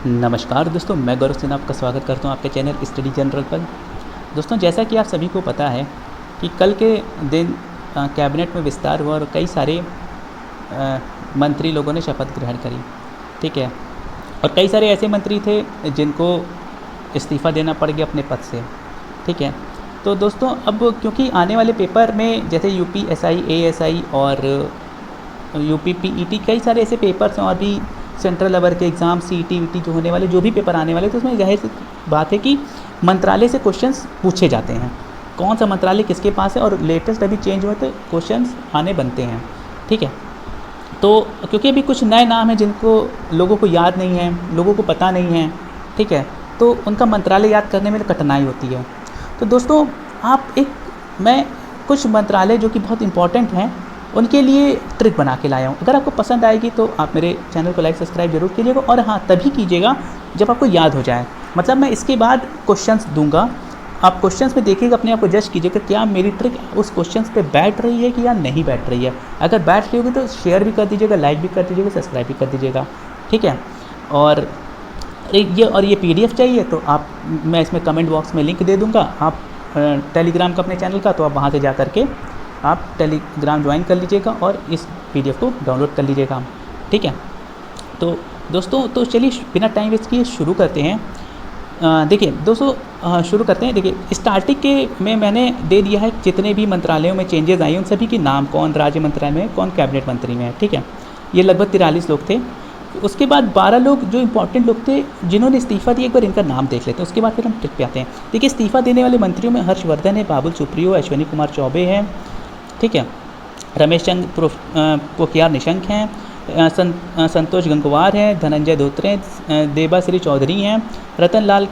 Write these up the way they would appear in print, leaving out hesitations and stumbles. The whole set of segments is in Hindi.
नमस्कार दोस्तों, मैं गौरव सिन्हा आपका स्वागत करता हूं आपके चैनल स्टडी जनरल पर। दोस्तों, जैसा कि आप सभी को पता है कि कल के दिन कैबिनेट में विस्तार हुआ और कई सारे मंत्री लोगों ने शपथ ग्रहण करी। ठीक है, और कई सारे ऐसे मंत्री थे जिनको इस्तीफ़ा देना पड़ गया अपने पद से। ठीक है, तो दोस्तों अब क्योंकि आने वाले पेपर में जैसे UPSI, ASI और UPPET कई सारे ऐसे पेपर्स हैं और भी सेंट्रल लेवल के एग्ज़ाम CET जो होने वाले, जो भी पेपर आने वाले, तो उसमें जाहिर सी बात है कि मंत्रालय से क्वेश्चंस पूछे जाते हैं। कौन सा मंत्रालय किसके पास है और लेटेस्ट अभी चेंज हुआ तो क्वेश्चंस आने बनते हैं। ठीक है, तो क्योंकि अभी कुछ नए नाम हैं जिनको लोगों को याद नहीं है, लोगों को पता नहीं है। ठीक है, तो उनका मंत्रालय याद करने में कठिनाई होती है। तो दोस्तों मैं कुछ मंत्रालय जो कि बहुत इंपॉर्टेंट हैं उनके लिए ट्रिक बना के लाया हूँ। अगर आपको पसंद आएगी तो आप मेरे चैनल को लाइक सब्सक्राइब जरूर कीजिएगा, और हाँ तभी कीजिएगा जब आपको याद हो जाए। मतलब मैं इसके बाद क्वेश्चंस दूंगा, आप क्वेश्चंस में देखिएगा, अपने आप को जज कीजिएगा क्या मेरी ट्रिक उस क्वेश्चंस पे बैठ रही है कि या नहीं बैठ रही है। अगर बैठ रही होगी तो शेयर भी कर दीजिएगा, लाइक भी कर दीजिएगा, सब्सक्राइब भी कर दीजिएगा। ठीक है, और ये PDF चाहिए तो मैं इसमें कमेंट बॉक्स में लिंक दे दूँगा। आप टेलीग्राम का अपने चैनल का, तो आप वहाँ से जा करके आप टेलीग्राम ज्वाइन कर लीजिएगा और इस PDF को डाउनलोड कर लीजिएगा। ठीक है, तो दोस्तों तो चलिए बिना टाइम वेस्ट किए शुरू करते हैं। देखिए दोस्तों, शुरू करते हैं। देखिए स्टार्टिंग के में मैंने दे दिया है जितने भी मंत्रालयों में चेंजेस आई उन सभी के नाम, कौन राज्य मंत्रालय में है, कौन कैबिनेट मंत्री में है। ठीक है, ये लगभग 43 लोग थे। उसके बाद 12 लोग जो इंपॉर्टेंट लोग थे जिन्होंने इस्तीफ़ा दिया, एक बार इनका नाम देख लेते हैं, उसके बाद फिर हम ट्रिक पे आते हैं। देखिए इस्तीफ़ा देने वाले मंत्रियों में हर्षवर्धन है, बाबुल सुप्रियो, अश्विनी कुमार चौबे हैं। ठीक है, रमेश चंद्र पोखरियाल निशंक हैं, संतोष गंगवार हैं, धनंजय धोत्रे हैं, देबाश्री चौधरी हैं, रतनलाल,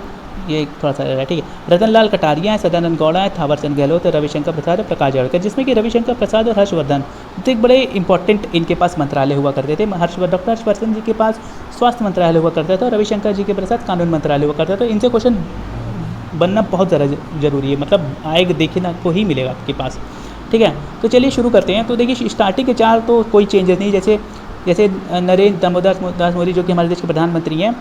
ये थोड़ा सा है, ठीक है, रतनलाल कटारिया हैं, सदानंद गौड़ा है, थावरचंद गहलोत है, रविशंकर प्रसाद है, प्रकाश जावड़ेकर, जिसमें कि रविशंकर प्रसाद और हर्षवर्धन तो एक बड़े इंपॉर्टेंट इनके पास मंत्रालय हुआ करते थे। डॉक्टर हर्षवर्धन जी के पास स्वास्थ्य मंत्रालय हुआ करता था और रविशंकर जी के प्रसाद कानून मंत्रालय हुआ करता था। इनसे क्वेश्चन बनना बहुत ज़्यादा ज़रूरी है, मतलब आएगा देखना को ही मिलेगा आपके पास। ठीक है, तो चलिए शुरू करते हैं। तो देखिए स्टार्टिंग के 4 तो कोई चेंजेस नहीं, जैसे नरेंद्र दामोदर दास मोदी जो कि हमारे देश के प्रधानमंत्री हैं,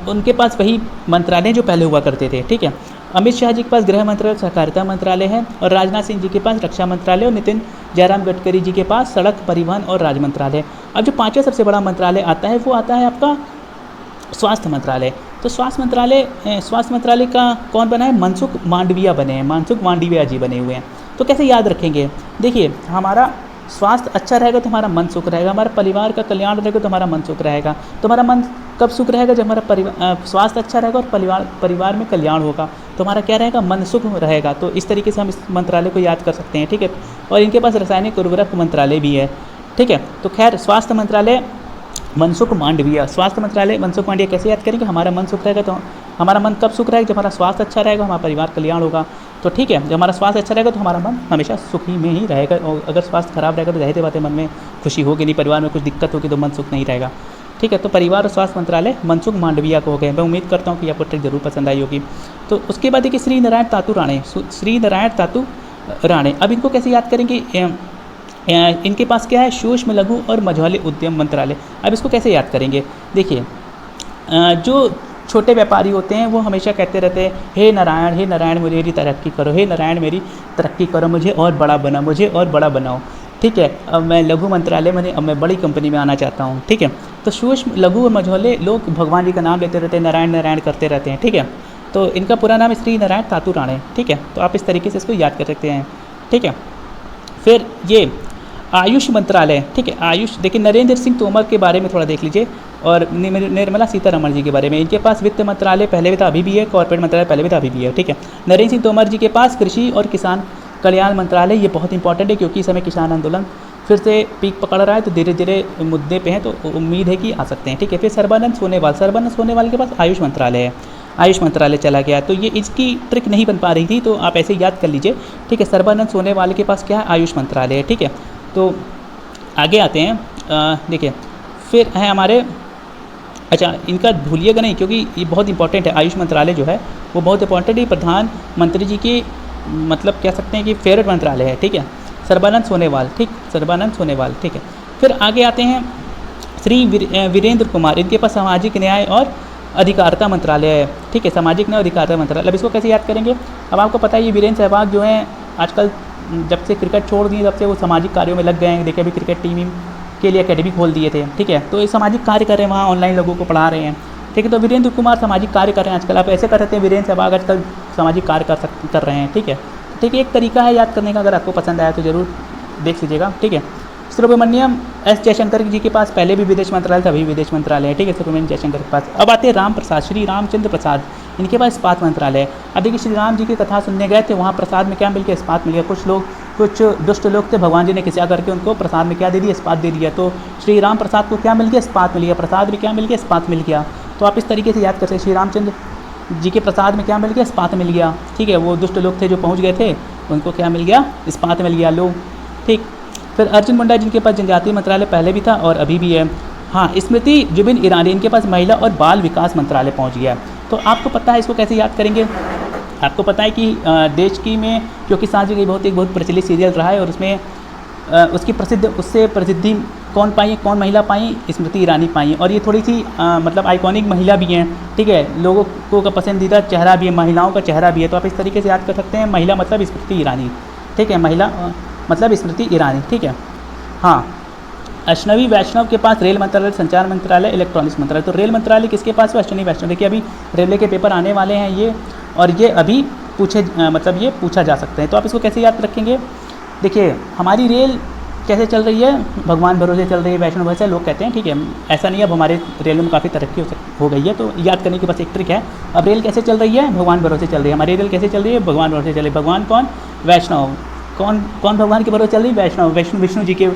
उनके पास वही मंत्रालय जो पहले हुआ करते थे। ठीक है, अमित शाह जी के पास गृह मंत्रालय, सहकारिता मंत्रालय है, और राजनाथ सिंह जी के पास रक्षा मंत्रालय, और नितिन जयराम गडकरी जी के पास सड़क परिवहन और राज मंत्रालय। अब जो 5वां सबसे बड़ा मंत्रालय आता है वो आता है आपका स्वास्थ्य मंत्रालय। तो स्वास्थ्य मंत्रालय का कौन बना है? मनसुख मांडविया बने हैं, मनसुख मांडविया जी बने हुए हैं। तो कैसे याद रखेंगे? देखिए हमारा स्वास्थ्य अच्छा रहेगा तो हमारा मन सुख रहेगा, हमारा परिवार का कल्याण रहेगा तो हमारा मन सुख रहेगा। तो हमारा मन कब सुख रहेगा? जब हमारा स्वास्थ्य अच्छा रहेगा और परिवार में कल्याण होगा, तो हमारा क्या रहेगा? मन सुख रहेगा। तो इस तरीके से हम इस मंत्रालय को याद कर सकते हैं। ठीक है, और इनके पास रासायनिक उर्वरक मंत्रालय भी है। ठीक है, तो खैर स्वास्थ्य मंत्रालय मनसुख मांडविया, स्वास्थ्य मंत्रालय मनसुख मांडविया कैसे याद करेंगे? हमारा मन सुख रहेगा, तो हमारा मन कब सुख रहेगा? जब हमारा स्वास्थ्य अच्छा रहेगा, हमारा परिवार कल्याण होगा। तो ठीक है, जब हमारा स्वास्थ्य अच्छा रहेगा तो हमारा मन हमेशा सुखी में ही रहेगा, और अगर स्वास्थ्य खराब रहेगा तो जाहिर बात है मन में खुशी होगी नहीं, परिवार में कुछ दिक्कत होगी तो मन सुख नहीं रहेगा। ठीक है, तो परिवार और स्वास्थ्य मंत्रालय मनसुख मांडविया को हो गए। मैं उम्मीद करता हूँ कि आपको ट्रिक जरूर पसंद आई होगी। तो उसके बाद देखिए श्री नारायण तातू राणे, अब इनको कैसे याद करेंगे? इनके पास क्या है? सूक्ष्म लघु और मझौले उद्यम मंत्रालय। अब इसको कैसे याद करेंगे? देखिए जो छोटे व्यापारी होते हैं वो हमेशा कहते रहते हैं, हे नारायण मेरी तरक्की करो, हे नारायण मेरी तरक्की करो, मुझे और बड़ा बनाओ। ठीक है, अब मैं लघु मंत्रालय अब मैं बड़ी कंपनी में आना चाहता हूँ। ठीक है, तो सूक्ष्म लघु और मझौले लोग भगवान जी का नाम लेते रहते हैं, नारायण करते रहते हैं। ठीक है, तो इनका पूरा नाम श्री नारायण तातू राणे। ठीक है, तो आप इस तरीके से इसको याद कर सकते हैं। ठीक है, फिर ये आयुष मंत्रालय। ठीक है, आयुष देखिए नरेंद्र सिंह तोमर के बारे में थोड़ा देख लीजिए, और निर्मला सीतारमण जी के बारे में। इनके पास वित्त मंत्रालय पहले भी था अभी भी है, कॉर्पोरेट मंत्रालय पहले भी था अभी भी है। ठीक है, नरेंद्र सिंह तोमर जी के पास कृषि और किसान कल्याण मंत्रालय, ये बहुत इंपॉर्टेंट है क्योंकि इस समय किसान आंदोलन फिर से पीक पकड़ रहा है, तो धीरे धीरे मुद्दे पे हैं, तो उम्मीद है कि आ सकते हैं। ठीक है, फिर सर्बानंद सोनेवाल के पास आयुष मंत्रालय है, आयुष मंत्रालय चला गया, तो ये इसकी ट्रिक नहीं बन पा रही थी, तो आप ऐसे याद कर लीजिए। ठीक है, सर्बानंद सोनेवाल के पास क्या है? आयुष मंत्रालय है। ठीक है, तो आगे आते हैं। देखिए फिर है हमारे, अच्छा इनका भूलिएगा नहीं क्योंकि ये बहुत इंपॉर्टेंट है। आयुष मंत्रालय जो है वो बहुत इंपॉर्टेंट है, प्रधानमंत्री जी की मतलब कह सकते हैं कि फेवरेट मंत्रालय है। ठीक है, सर्बानंद सोनेवाल। ठीक, सर्बानंद सोनेवाल। ठीक है, फिर आगे आते हैं वीरेंद्र कुमार, इनके पास सामाजिक न्याय और अधिकारिता मंत्रालय है। ठीक है, सामाजिक न्याय और अधिकारिता मंत्रालय। अब इसको कैसे याद करेंगे? अब आपको पता है ये वीरेंद्र सहवाग जो हैं आजकल जब से क्रिकेट छोड़ दिए तब से वो सामाजिक कार्यों में लग गए हैं। देखिए अभी क्रिकेट टीम के लिए अकेडमी खोल दिए थे। ठीक है, तो ये सामाजिक कार्य कर रहे हैं, वहाँ ऑनलाइन लोगों को पढ़ा रहे हैं। ठीक है, तो वीरेंद्र कुमार सामाजिक कार्य कर रहे हैं आजकल। आप ऐसे कर सकते हैं वीरेंद्र सहवाग आजकल सामाजिक कार्य कर रहे हैं। ठीक है, ठीक है, एक तरीका है याद करने का। अगर आपको पसंद आया तो ज़रूर देख लीजिएगा। ठीक है, सुब्रमण्यम एस जयशंकर जी के पास पहले भी विदेश मंत्रालय था, अभी विदेश मंत्रालय है। ठीक है, सुब्रमण्यम जयशंकर के पास। अब आते हैं राम प्रसाद, श्री रामचंद्र प्रसाद, इनके पास इस्पात मंत्रालय है। अब देखिए श्री राम जी की कथा सुनने गए थे, वहाँ प्रसाद में क्या मिल गया? इस्पात मिल गया। कुछ दुष्ट लोग थे, भगवान जी ने किसी करके उनको प्रसाद में क्या दे दिया? इस्पात दे दिया। तो श्री राम प्रसाद को क्या मिल गया? इस्पात मिल गया। प्रसाद में क्या मिल गया? इस्पात मिल गया। तो आप इस तरीके से याद करते हैं, श्री रामचंद्र जी के प्रसाद में क्या मिल गया? इस्पात मिल गया। ठीक है, वो दुष्ट लोग थे जो पहुँच गए थे, उनको क्या मिल गया? इस्पात मिल गया। लो, ठीक। फिर अर्जुन मुंडा जिनके पास जनजातीय मंत्रालय पहले भी था और अभी भी है। हाँ, स्मृति जुबिन ईरानी, इनके पास महिला और बाल विकास मंत्रालय पहुंच गया। तो आपको पता है इसको कैसे याद करेंगे? आपको पता है कि देश की में क्योंकि सांझ की बहुत प्रचलित सीरियल रहा है और उसमें उसकी प्रसिद्धि कौन पाई? कौन महिला पाई? स्मृति ईरानी पाई। और ये थोड़ी सी मतलब आइकॉनिक महिला भी हैं। ठीक है, लोगों को का पसंदीदा चेहरा भी है, महिलाओं का चेहरा भी है। तो आप इस तरीके से याद कर सकते हैं, महिला मतलब स्मृति ईरानी। ठीक है, महिला मतलब स्मृति ईरानी। ठीक है, हाँ। अश्विनी वैष्णव के पास रेल मंत्रालय, संचार मंत्रालय, इलेक्ट्रॉनिक्स मंत्रालय। तो रेल मंत्रालय किसके पास है? अश्विनी वैष्णव। देखिए अभी रेलवे के पेपर आने वाले हैं ये, और ये अभी ये पूछा जा सकते हैं। तो आप इसको कैसे याद रखेंगे? देखिए हमारी रेल कैसे चल रही है? भगवान भरोसे चल रही है, वैष्णव भरोसे लोग कहते हैं। ठीक है, ऐसा नहीं है, अब हमारे रेल में काफ़ी तरक्की हो गई है, तो याद करने की बस एक ट्रिक है। अब रेल कैसे चल रही है? भगवान भरोसे चल रही है। हमारी रेल कैसे चल रही है? भगवान भरोसे चल रही है। भगवान कौन? वैष्णव। कौन भगवान के भरोसे चल रही है? वैष्णव। विष्णु जी के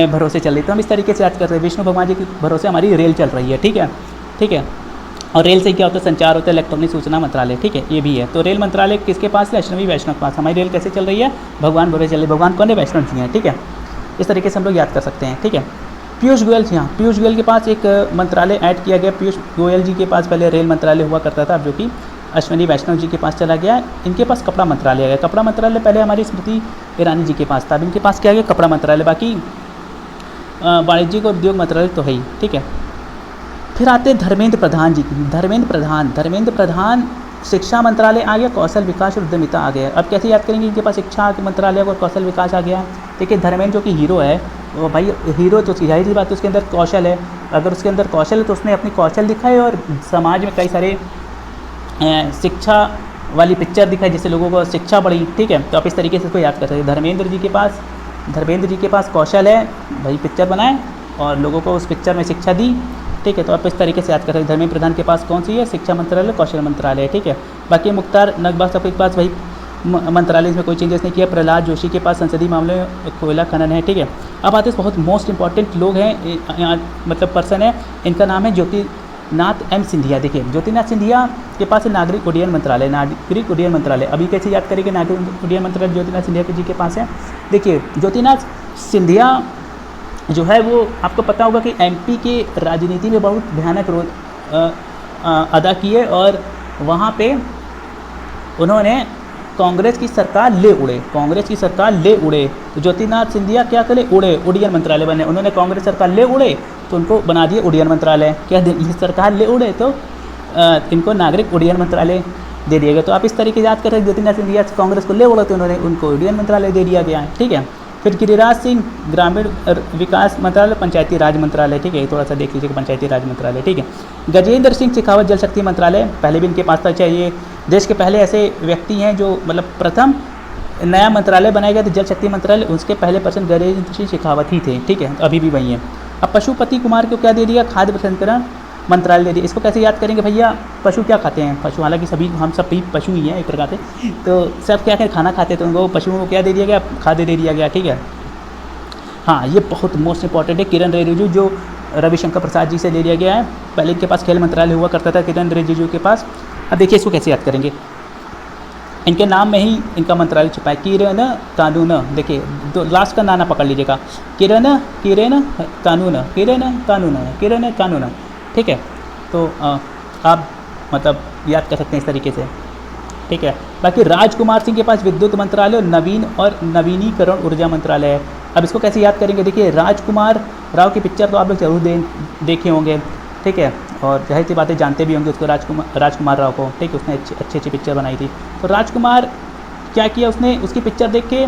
भरोसे चल रही है। तो हम इस तरीके से याद कर रहे हैं, विष्णु भगवान जी के भरोसे हमारी रेल चल रही है। ठीक है, ठीक है। और रेल से क्या होता है? संचार होता है, इलेक्ट्रॉनिक सूचना मंत्रालय। ठीक है, ये भी है। तो रेल मंत्रालय किसके पास है? अश्विनी वैष्णव के पास। हमारी रेल कैसे चल रही है? भगवान भरोसे चल रही है। भगवान कौन है? वैष्णव जी हैं। ठीक है, इस तरीके से हम लोग याद कर सकते हैं। ठीक है, पीयूष गोयल जी, हाँ, पीयूष गोयल के पास एक मंत्रालय ऐड किया गया। पीयूष गोयल जी के पास पहले रेल मंत्रालय हुआ करता था, जो कि अश्विनी वैष्णव जी के पास चला गया। इनके पास कपड़ा मंत्रालय है। कपड़ा मंत्रालय पहले हमारी स्मृति ईरानी जी के पास था, अब इनके पास क्या गया? कपड़ा मंत्रालय। बाकी वाणिज्यिक और उद्योग मंत्रालय तो है ही। ठीक है, फिर आते हैं धर्मेंद्र प्रधान जी की। धर्मेंद्र प्रधान शिक्षा मंत्रालय आ गया, कौशल विकास और उद्यमिता आ गया। अब कैसे याद करेंगे? इनके पास शिक्षा मंत्रालय और कौशल विकास आ गया। देखिए धर्मेंद्र जो कि हीरो है, वो भाई हीरो तो जाहिर सी बात है उसके अंदर कौशल है। अगर उसके अंदर कौशल है तो उसने अपनी कौशल दिखाए और समाज में कई सारे शिक्षा वाली पिक्चर दिखाई, जिससे लोगों को शिक्षा बढ़ी। ठीक है, तो आप इस तरीके से इसको याद कर सकते हैं। धर्मेंद्र जी के पास कौशल है, भाई पिक्चर बनाए और लोगों को उस पिक्चर में शिक्षा दी। ठीक है, तो आप इस तरीके से याद कर सकते हैं। धर्मेंद्र प्रधान के पास कौन सी है? शिक्षा मंत्रालय, कौशल मंत्रालय। ठीक है, बाकी मुख्तार नकबा साहब के पास वही मंत्रालय, इसमें कोई चेंजेस नहीं किया। प्रहलाद जोशी के पास संसदीय मामले में कोयला खनन है। ठीक है, अब आते हैं बहुत मोस्ट इंपॉर्टेंट लोग हैं, मतलब पर्सन है, इनका नाम है ज्योतिनाथ एम सिंधिया। देखिए ज्योतिनाथ सिंधिया के पास है नागरिक उड्डयन मंत्रालय। अभी कैसे याद करेंगे? नागरिक उड्डयन मंत्रालय ज्योतिनाथ सिंधिया जी के पास है। देखिए ज्योतिनाथ सिंधिया जो है वो आपको पता होगा कि एमपी के राजनीति में बहुत भयानक रोल अदा किए और वहाँ पे उन्होंने कांग्रेस की सरकार ले उड़े। तो ज्योतिनाथ सिंधिया क्या करे? उड्डयन मंत्रालय बने। उन्होंने कांग्रेस सरकार ले उड़े तो उनको बना दिए उड्डयन मंत्रालय। क्या ये सरकार ले उड़े तो इनको नागरिक उड्डयन मंत्रालय दे दिया गया। तो आप इस तरीके से याद कर रहे हैं, ज्योतिनाथ सिंधिया कांग्रेस को ले उड़े तो उन्होंने उनको उड्डयन मंत्रालय दे दिया गया है। ठीक है, फिर गिरिराज सिंह ग्रामीण विकास मंत्रालय, पंचायती राज मंत्रालय। ठीक है, थोड़ा सा देख लीजिए पंचायती राज मंत्रालय। ठीक है, गजेंद्र सिंह शेखावत जल शक्ति मंत्रालय, पहले भी इनके पास था। चाहिए देश के पहले ऐसे व्यक्ति हैं जो मतलब प्रथम नया मंत्रालय बनाया गया था जल शक्ति मंत्रालय, उसके पहले पर्सन गजेंद्र सिंह शेखावत ही थे। ठीक है, तो अभी भी वही है। अब पशुपति कुमार को क्या दे दिया? खाद्य प्रसंस्करण मंत्रालय दे दिया। इसको कैसे याद करेंगे भैया? पशु क्या खाते हैं? पशु, हालांकि हम सब भी पशु ही हैं एक प्रकार से, तो सब क्या करें? खाना खाते, तो उनको पशुओं को क्या दे दिया गया? खाद्य दे दिया गया। ठीक है, हाँ, ये बहुत मोस्ट इंपॉर्टेंट है। किरण रिजिजू जो रविशंकर प्रसाद जी से ले लिया गया है। पहले इनके पास खेल मंत्रालय हुआ करता था, किरण रिजिजू के पास। अब देखिए इसको कैसे याद करेंगे? इनके नाम में ही इनका मंत्रालय छुपा है, किरण कानून। देखिए लास्ट का नाना पकड़ लीजिएगा, किरण कानून। ठीक है, तो आप मतलब याद कर सकते हैं इस तरीके से। ठीक है, बाकी राजकुमार सिंह के पास विद्युत मंत्रालय और नवीन और नवीनीकरण ऊर्जा मंत्रालय है। अब इसको कैसे याद करेंगे, देखिए राजकुमार राव की पिक्चर तो आप लोग जरूर देखे होंगे, ठीक है, और जाहिर सी बातें जानते भी होंगे उसको, राजकुमार राव को, ठीक है, उसने अच्छी पिक्चर बनाई थी। तो राजकुमार क्या किया उसने, उसकी पिक्चर देख के,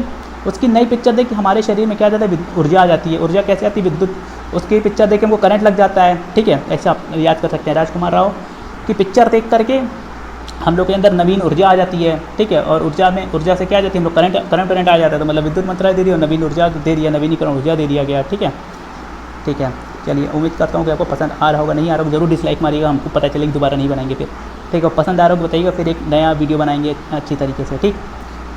उसकी नई पिक्चर देख के हमारे शरीर में क्या जाता है, ऊर्जा आ जाती है। ऊर्जा कैसे आती है, विद्युत, उसकी पिक्चर देख के हमको करंट लग जाता है, ठीक है, ऐसे आप याद कर सकते हैं। राजकुमार राव की पिक्चर देख करके हम लोग के अंदर नवीन ऊर्जा आ जाती है, ठीक है, और ऊर्जा से क्या आ जाती है, हम लोग करंट आ जाता है, तो मतलब विद्युत मंत्रालय दे रही है और नवीन ऊर्जा दे दिया, नवीनीकरण ऊर्जा दे दिया गया, ठीक है। ठीक है, चलिए उम्मीद करता हूँ कि आपको पसंद आ रहा होगा, नहीं आ रहा होगा जरूर डिसलाइक मारिएगा, हमको पता चलेगा दोबारा नहीं बनाएंगे फिर, ठीक है। पसंद आ रहा होगा बताइएगा, फिर एक नया वीडियो बनाएंगे अच्छी तरीके से, ठीक।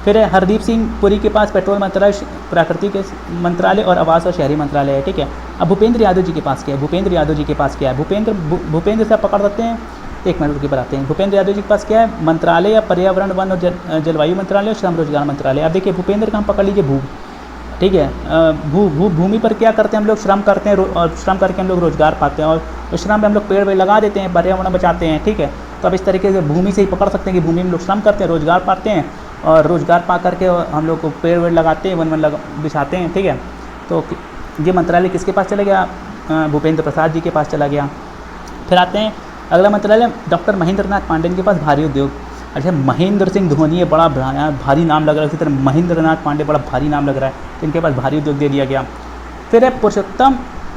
फिर हरदीप सिंह पुरी के पास पेट्रोल मंत्रालय, प्राकृतिक मंत्रालय और आवास और शहरी मंत्रालय है, ठीक है। अब भूपेंद्र यादव जी के पास क्या है, भूपेंद्र यादव जी के पास क्या है, भूपेंद्र से आप पकड़ सकते हैं, एक मिनट रुक बनाते हैं। भूपेंद्र यादव जी के पास क्या है, मंत्रालय या पर्यावरण वन और जलवायु मंत्रालय और श्रम रोजगार मंत्रालय। अब देखिए भूपेंद्र का हम पकड़ लीजिए ठीक है, भूमि पर क्या करते हैं हम लोग, श्रम करते हैं, और श्रम करके हम लोग रोजगार पाते हैं, और श्रम में हम लोग पेड़ लगा देते हैं, पर्यावरण बचाते हैं, ठीक है। तो अब इस तरीके से भूमि से ही पकड़ सकते हैं कि भूमि में लोग श्रम करते हैं, रोजगार पाते हैं, और रोजगार पा करके हम लोग को पेड़ लगाते हैं, वन बिछाते हैं, ठीक है। तो ये मंत्रालय किसके पास चला गया, भूपेंद्र प्रसाद जी के पास चला गया। फिर आते हैं अगला मंत्रालय डॉक्टर महेंद्र नाथ पांडे के पास, भारी उद्योग। अच्छा, महेंद्र सिंह धोनी है, बड़ा भारी नाम लग रहा है, उसी तरह महेंद्र नाथ पांडे बड़ा भारी नाम लग रहा है, तो इनके पास भारी उद्योग दे दिया गया। फिर है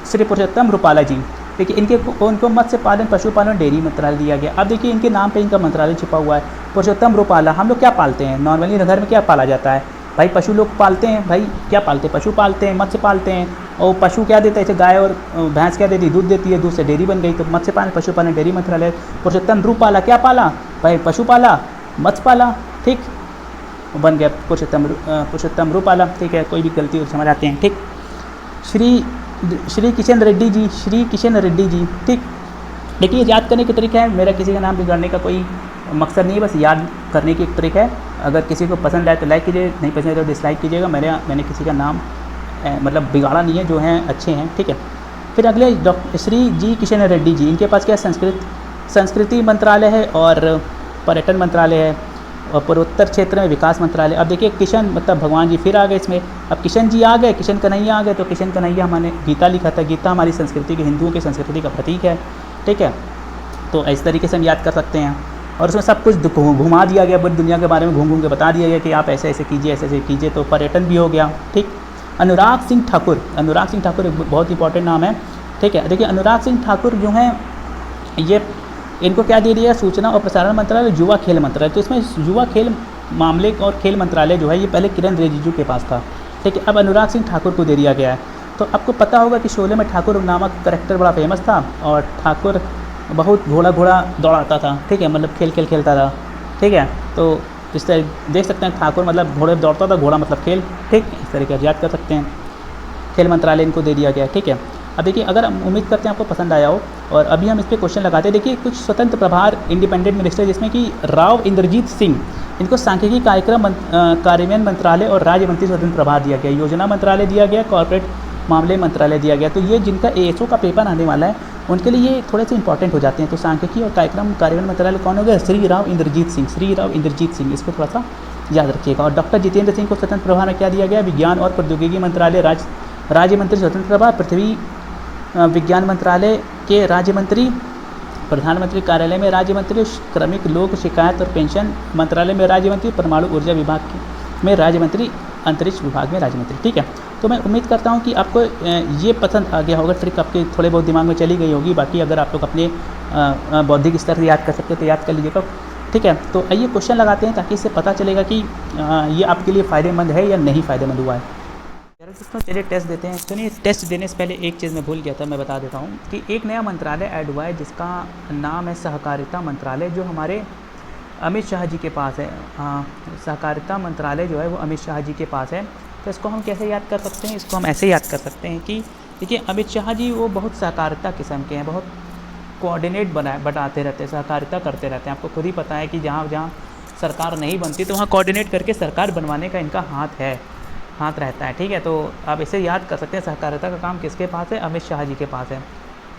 श्री पुरुषोत्तम रूपाला जी, देखिए उनको मत्स्य पालन, पशुपालन, डेयरी मंत्रालय दिया गया। अब देखिए इनके नाम पे इनका मंत्रालय छिपा हुआ है, पुरुषोत्तम रूपाला। हम लोग क्या पालते हैं नॉर्मली घर में, क्या पाला जाता है भाई, पशु लोग पालते हैं भाई, क्या पालते हैं, पशु पालते हैं, मत्स्य पालते हैं। और पशु क्या देता है, जैसे गाय और भैंस क्या देती है, दूध देती है, दूध से डेयरी बन गई, तो मत्स्य पालन, पशुपालन, डेयरी मंत्रालय। पुरुषोत्तम रूपाला क्या पाला भाई, पशु पाला, मत्स्य पाला, ठीक, बन गया पुरुषोत्तम रूपाला, ठीक है, कोई भी गलती समझ आते हैं, ठीक। श्री किशन रेड्डी जी, ठीक। देखिए याद करने का तरीका है, मेरा किसी का नाम बिगाड़ने का कोई मकसद नहीं है, बस याद करने की एक तरीका है। अगर किसी को पसंद आए तो लाइक कीजिए, नहीं पसंद आए तो डिसलाइक कीजिएगा। मैंने किसी का नाम मतलब बिगाड़ा नहीं है, जो हैं अच्छे हैं, ठीक है। फिर अगले डॉक्टर श्री जी किशन रेड्डी जी, इनके पास क्या संस्कृति मंत्रालय है और पर्यटन मंत्रालय है, और पूर्वोत्तर क्षेत्र में विकास मंत्रालय। अब देखिए किशन मतलब भगवान जी फिर आ गए इसमें, अब किशन जी आ गए, किशन कन्हैया आ गए, तो किशन कन्हैया हमने गीता लिखा था, गीता हमारी संस्कृति की, हिंदुओं की संस्कृति का प्रतीक है, ठीक है। तो इस तरीके से हम याद कर सकते हैं, और उसमें सब कुछ घुमा दिया गया, पूरी दुनिया के बारे में घूम के बता दिया गया कि आप ऐसे ऐसे कीजिए, ऐसे ऐसे कीजिए, तो पर्यटन भी हो गया, ठीक। अनुराग सिंह ठाकुर एक बहुत इंपॉर्टेंट नाम है, ठीक है। देखिए अनुराग सिंह ठाकुर जो हैं, ये इनको क्या दे दिया, सूचना और प्रसारण मंत्रालय, युवा खेल मंत्रालय। तो इसमें युवा खेल मामले और खेल मंत्रालय जो है ये पहले किरण रिजिजू के पास था, ठीक है, अब अनुराग सिंह ठाकुर को दे दिया गया है। तो आपको पता होगा कि शोले में ठाकुर नामक करेक्टर बड़ा फेमस था, और ठाकुर बहुत घोड़ा दौड़ाता था, ठीक है, मतलब खेल खेलता था, ठीक है। तो इस तरह देख सकते हैं, ठाकुर मतलब घोड़े दौड़ता था, घोड़ा मतलब खेल, ठीक, इस तरीके से याद कर सकते हैं। खेल मंत्रालय इनको दे दिया गया, ठीक है। अब देखिए अगर हम उम्मीद करते हैं आपको पसंद आया हो, और अभी हम इस पर क्वेश्चन लगाते हैं। देखिए कुछ स्वतंत्र प्रभार इंडिपेंडेंट मिनिस्टर, जिसमें कि राव इंद्रजीत सिंह, इनको सांख्यिकी कार्यक्रम कार्यान्वयन मंत्रालय और राज्य मंत्री स्वतंत्र प्रभार दिया गया, योजना मंत्रालय दिया गया, कॉर्पोरेट मामले मंत्रालय दिया गया। तो ये जिनका एएसओ का पेपर आने वाला है उनके लिए ये थोड़े से इंपॉर्टेंट हो जाते हैं। तो सांख्यिकी और कार्यक्रम कार्यान्वयन मंत्रालय कौन हो गया, श्री राव इंद्रजीत सिंह, इसको थोड़ा सा याद रखिएगा। और डॉक्टर जितेंद्र सिंह को स्वतंत्र प्रभार में क्या दिया गया, विज्ञान और प्रौद्योगिकी मंत्रालय राज्य मंत्री स्वतंत्र प्रभार, पृथ्वी विज्ञान मंत्रालय के राज्य मंत्री, प्रधानमंत्री कार्यालय में राज्य मंत्री, क्रमिक लोक शिकायत और पेंशन मंत्रालय में राज्य मंत्री, परमाणु ऊर्जा विभाग में राज्य मंत्री, अंतरिक्ष विभाग में राज्य मंत्री, ठीक है। तो मैं उम्मीद करता हूँ कि आपको ये पसंद आ गया होगा, ट्रिक आपके थोड़े बहुत दिमाग में चली गई होगी। बाकी अगर आप लोग अपने बौद्धिक स्तर से याद कर सकते हो तो याद कर लीजिएगा, ठीक है। तो आइए क्वेश्चन लगाते हैं, ताकि इससे पता चलेगा कि ये आपके लिए फ़ायदेमंद है या नहीं फ़ायदेमंद हुआ है। दोस्तों चलिए टेस्ट देते हैं। सुनिए, टेस्ट देने से पहले एक चीज़ मैं भूल गया था, मैं बता देता हूँ कि एक नया मंत्रालय ऐड हुआ है, जिसका नाम है सहकारिता मंत्रालय, जो हमारे अमित शाह जी के पास है। सहकारिता मंत्रालय जो है वो अमित शाह जी के पास है। तो इसको हम कैसे याद कर सकते हैं, इसको हम ऐसे याद कर सकते हैं कि देखिए अमित शाह जी वो बहुत सहकारिता किस्म के हैं, बहुत कोऑर्डिनेट बताते रहते हैं, सहकारिता करते रहते हैं। आपको खुद ही पता है कि जहाँ जहाँ सरकार नहीं बनती तो वहाँ कोऑर्डिनेट करके सरकार बनवाने का इनका हाथ रहता है, ठीक है। तो आप इसे याद कर सकते हैं, सहकारिता का काम किसके पास है, अमित शाह जी के पास है।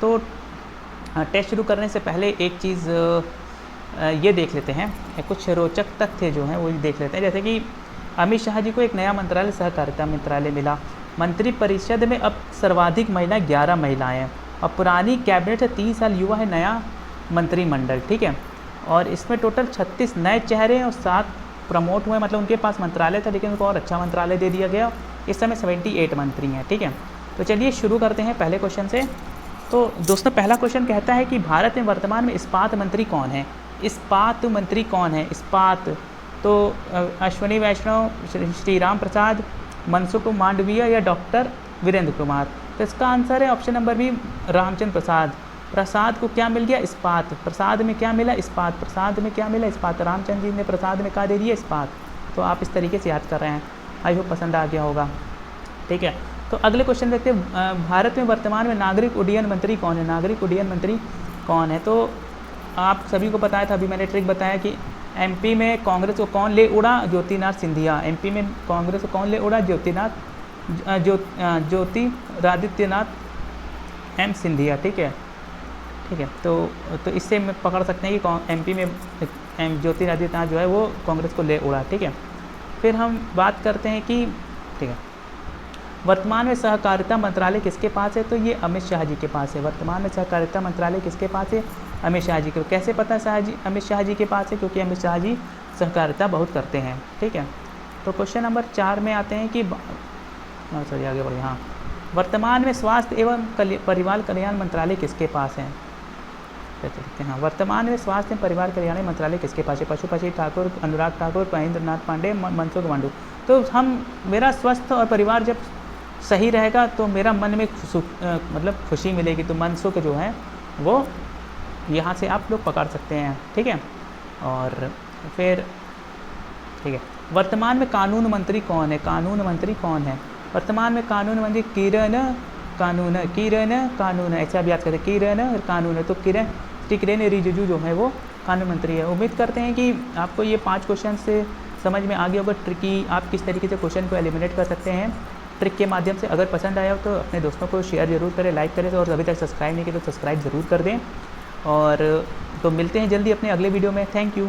तो टेस्ट शुरू करने से पहले एक चीज़ ये देख लेते हैं, कुछ रोचक तथ्य जो हैं वो देख लेते हैं। जैसे कि अमित शाह जी को एक नया मंत्रालय सहकारिता मंत्रालय मिला, मंत्रिपरिषद में अब सर्वाधिक महिलाएं 11 महिलाएं हैं, और पुरानी कैबिनेट से 3 साल युवा है नया मंत्रिमंडल, ठीक है। और इसमें टोटल 36 नए चेहरे हैं और 7 प्रमोट हुए, मतलब उनके पास मंत्रालय था लेकिन उनको और अच्छा मंत्रालय दे दिया गया। इस समय 78 मंत्री हैं, ठीक है। तो चलिए शुरू करते हैं पहले क्वेश्चन से। तो दोस्तों पहला क्वेश्चन कहता है कि भारत में वर्तमान में इस्पात मंत्री कौन है? इस्पात मंत्री कौन है? इस्पात, तो अश्विनी वैष्णव, श्री राम प्रसाद, मनसुख मांडविया या डॉक्टर वीरेंद्र कुमार। तो इसका आंसर है ऑप्शन नंबर बी, रामचंद्र प्रसाद। प्रसाद को क्या मिल गया? इस्पात। प्रसाद में क्या मिला? इस्पात। प्रसाद में क्या मिला? इस्पात। रामचंद्र जी ने प्रसाद में क्या दे दिया? इस्पात। तो आप इस तरीके से याद कर रहे हैं, आई होप पसंद आ गया होगा, ठीक है। तो अगले क्वेश्चन देखते हैं, भारत में वर्तमान में नागरिक उड्डयन मंत्री कौन है? नागरिक उड्डयन मंत्री कौन है? तो आप सभी को बताया था, अभी मैंने ट्रिक बताया कि एमपी में कांग्रेस को कौन ले उड़ा? ज्योतिनाथ सिंधिया। एमपी में कांग्रेस को कौन ले उड़ा? ज्योतिरादित्यनाथ एम सिंधिया, ठीक है, ठीक है। तो इससे मैं पकड़ सकते हैं कि एमपी में ज्योतिरादित्यनाथ जो है वो कांग्रेस को ले उड़ा, ठीक है। फिर हम बात करते हैं कि, ठीक है, वर्तमान में सहकारिता मंत्रालय किसके पास है? तो ये अमित शाह जी के पास है। वर्तमान में सहकारिता मंत्रालय किसके पास है? अमित शाह जी को। कैसे पता है अमित शाह जी के पास है? क्योंकि अमित शाह जी सहकारिता बहुत करते हैं, ठीक है। तो क्वेश्चन नंबर 4 में आते हैं कि सॉरी आगे बढ़िए, हाँ, वर्तमान में स्वास्थ्य एवं परिवार कल्याण मंत्रालय किसके पास है? देखते हैं, हाँ, वर्तमान में स्वास्थ्य एवं परिवार कल्याण मंत्रालय किसके पास है? पशुपति ठाकुर, अनुराग ठाकुर, महेंद्र नाथ पांडे, मनसुख मांडू। तो मेरा स्वास्थ्य और परिवार जब सही रहेगा तो मेरा मन में मतलब खुशी मिलेगी, तो मनसुख जो है वो यहाँ से आप लोग पकड़ सकते हैं, ठीक है। और फिर, ठीक है, वर्तमान में कानून मंत्री कौन है? कानून मंत्री कौन है? वर्तमान में कानून मंत्री किरण कानून, ऐसा भी याद करते हैं, किरण कानून। तो किरण रिजिजू जो है वो कानून मंत्री है। उम्मीद करते हैं कि आपको ये 5 क्वेश्चन से समझ में आ गया होगा ट्रिकी आप किस तरीके से क्वेश्चन को एलिमिनेट कर सकते हैं ट्रिक के माध्यम से। अगर पसंद आया हो तो अपने दोस्तों को शेयर जरूर करें, लाइक करें, और अभी तक सब्सक्राइब नहीं किया तो सब्सक्राइब ज़रूर कर दें। और तो मिलते हैं जल्दी अपने अगले वीडियो में। Thank you.